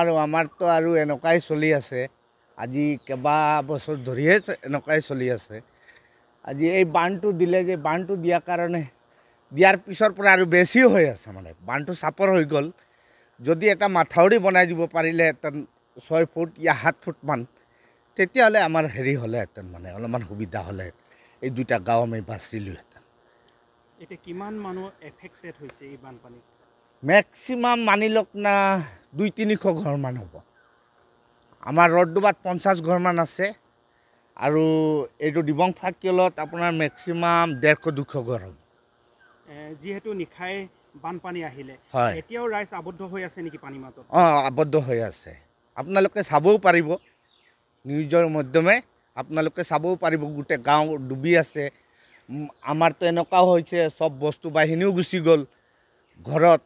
নোৱাৰোঁ আমাৰতো আৰু এনেকুৱাই চলি আছে আজি কেইবা বছৰ ধৰিয়ে এনেকুৱাই চলি আছে আজি এই বান্ধটো দিলে যে বান্ধটো দিয়াৰ কাৰণে দিয়াৰ পিছৰ পৰা আৰু বেছিও হৈ আছে মানে বান্ধটো চাপৰ হৈ গ'ল যদি এটা মাথাউৰি বনাই দিব পাৰিলেহেঁতেন 6 ফুট या 7 ফুট মান তেতিয়াহ'লে আমাৰ হেৰি হ'লেহেঁতেন মানে অলপমান সুবিধা হ'লে এই দুটা গাঁও আমি বাচিলোহেঁতেন এতিয়া কিমান মানুহ এফেক্টেড হৈছে এই বানপানীত মেক্সিমাম মানি লওক না 200-300 ঘৰমান হ'ব আমাৰ ৰডডুবাত 50 ঘৰমান আছে আৰু এইটো দিবং ফাকিলত আপোনাৰ মেক্সিমাম 150-200 ঘৰ হ'ব যিহেতু নিখাই বানপানী আহিলে এতিয়াও ৰাইজ আবদ্ধ হৈ আছে নেকি পানীৰ মাজত আবদ্ধ হৈ আছে আপোনালোকে চাবও পাৰিব নিউজৰ মাধ্যমে আপোনালোকে চাবও পাৰিব গোটেই গাঁও ডুবি আছে আমাৰতো এনেকুৱাও হৈছে সব বস্তু বাহিনীও গুচি গ'ল ঘৰত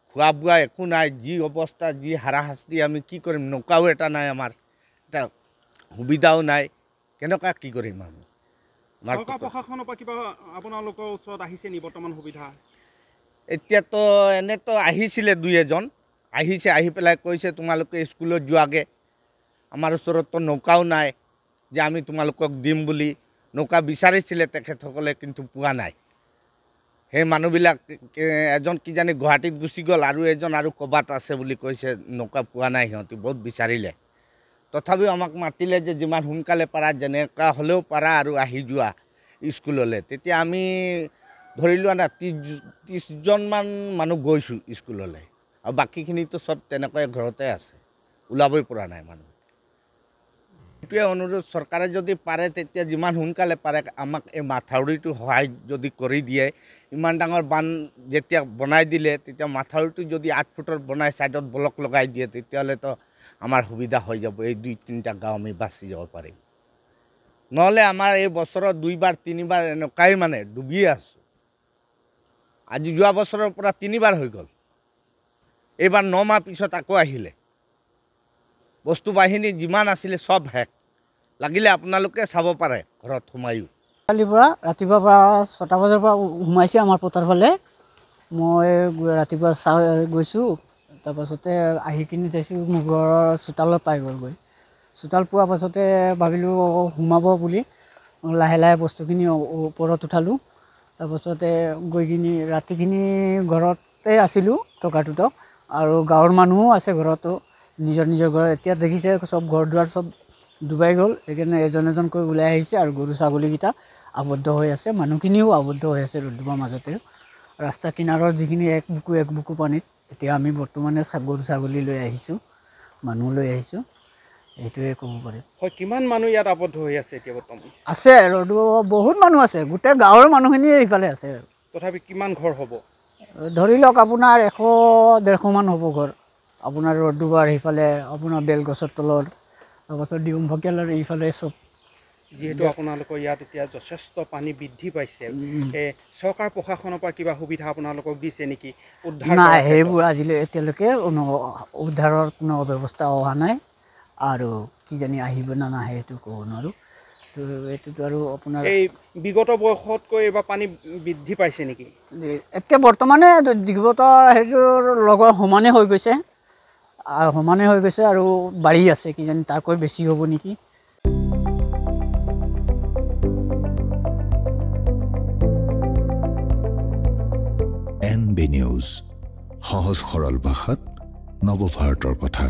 খোৱা বোৱা একো নাই যি অৱস্থা যি হাৰাশাস্তি আমি কি কৰিম নৌকাও এটা নাই আমাৰ এটা সুবিধাও নাই কেনেকুৱা কি কৰিম আমি চৰকাৰ প্ৰশাসনৰ পৰা কিবা আপোনালোকৰ ওচৰত আহিছে নি বৰ্তমান সুবিধা এতিয়াতো এনেতো আহিছিলে 2-এজন আহিছে আহি পেলাই কৈছে তোমালোকে স্কুলত যোৱাগে আমাৰ ওচৰততো নৌকাও নাই যে আমি তোমালোকক দিম বুলি নৌকা বিচাৰিছিলে তেখেতসকলে কিন্তু পোৱা নাই সেই মানুহবিলাক এজন কি জানি গুৱাহাটীত গুচি গ'ল আৰু এজন আৰু ক'বাত আছে বুলি কৈছে নৌকা পোৱা নাই সিহঁতি বহুত বিচাৰিলে তথাপিও আমাক মাতিলে যে যিমান সোনকালে পাৰা যেনেকুৱা হ'লেও পাৰা আৰু আহি যোৱা স্কুললৈ তেতিয়া আমি ধৰি লোৱা না 30জনমান মানুহ গৈছোঁ স্কুললৈ আৰু বাকীখিনিতো চব তেনেকৈ ঘৰতে আছে ওলাবই পৰা নাই মানুহ এইটোৱে অনুৰোধ চৰকাৰে যদি পাৰে তেতিয়া যিমান সোনকালে পাৰে আমাক এই মাথাউৰিটো সহায় যদি কৰি দিয়ে ইমান ডাঙৰ বান যেতিয়া বনাই দিলে তেতিয়া মাথাউৰিটো যদি 8 ফুটৰ বনাই ছাইডত ব্লক লগাই দিয়ে তেতিয়াহ'লেতো আমাৰ সুবিধা হৈ যাব এই 2-3টা গাঁও আমি বাচি যাব পাৰিম নহ'লে আমাৰ এই বছৰত 2বাৰ 3বাৰ এনেকুৱাই মানে ডুবিয়ে আছোঁ আজি যোৱা বছৰৰ পৰা 3বাৰ হৈ গ'ল এইবাৰ 9 মাহ পিছত আকৌ আহিলে বস্তু বাহিনী যিমান আছিলে সব শেষ লাগিলে আপোনালোকে চাব পাৰে ঘৰত সোমায়ো কালিৰ পৰা ৰাতিপুৱাৰ পৰা 6টা বজাৰ পৰা সোমাইছে আমাৰ পথাৰ ফালে মই ৰাতিপুৱা গৈছোঁ তাৰপাছতে আহি কিনি চাইছোঁ মোৰ ঘৰৰ চোতালত পাই গ'লগৈ চোতাল পোৱাৰ পাছতে ভাবিলোঁ সোমাব বুলি লাহে লাহে বস্তুখিনি ওপৰত উঠালোঁ তাৰপাছতে গৈ কিনি ৰাতিখিনি ঘৰতে আছিলোঁ টকাটোত আৰু গাঁৱৰ মানুহো আছে ঘৰতো নিজৰ নিজৰ ঘৰ এতিয়া দেখিছে চব ঘৰ দুৱাৰ চব ডুবাই গ'ল সেইকাৰণে এজন এজনকৈ ওলাই আহিছে আৰু গৰু ছাগলীকেইটা আবদ্ধ হৈ আছে মানুহখিনিও আবদ্ধ হৈ আছে ৰ'দৰ মাজতে ৰাস্তা কিনাৰৰ যিখিনি এক বুকু পানীত এতিয়া আমি বৰ্তমানে গৰু ছাগলী লৈ আহিছোঁ মানুহ লৈ আহিছোঁ এইটোৱে ক'ব পাৰিম হয় কিমান মানুহ ইয়াত আবদ্ধ হৈ আছে এতিয়া বৰ্তমান আছে ৰ'দ বহুত মানুহ আছে গোটেই গাঁৱৰ মানুহখিনি এইফালে আছে তথাপি কিমান ঘৰ হ'ব ধৰি লওক আপোনাৰ 100-150 মান হ'ব ঘৰ আপোনাৰ ৰ'দডুবাৰ সেইফালে আপোনাৰ বেলগছৰ তলত তাৰপাছত দিউম ভকিয়ালৰ এইফালে চব যিহেতু আপোনালোকৰ ইয়াত এতিয়া যথেষ্ট পানী বৃদ্ধি পাইছে চৰকাৰ প্ৰশাসনৰ পৰা কিবা সুবিধা আপোনালোকক দিছে নেকি উদ্ধাৰ নাই সেইবোৰ আজিলৈ এতিয়ালৈকে উদ্ধাৰৰ কোনো ব্যৱস্থা অহা নাই আৰু কিজানি আহিব না নাহে সেইটো ক'ব নোৱাৰোঁ তো এইটোতো আৰু আপোনাৰ এই বিগত বৰ্ষতকৈ এইবাৰ পানী বৃদ্ধি পাইছে নেকি এতিয়া বৰ্তমানে বিগত সেইটোৰ লগত সমানে হৈ গৈছে আৰু বাঢ়ি আছে কিজানি তাতকৈ বেছি হ'ব নেকি NB নিউজ সহজ সৰল ভাষাত নৱভাৰতৰ কথা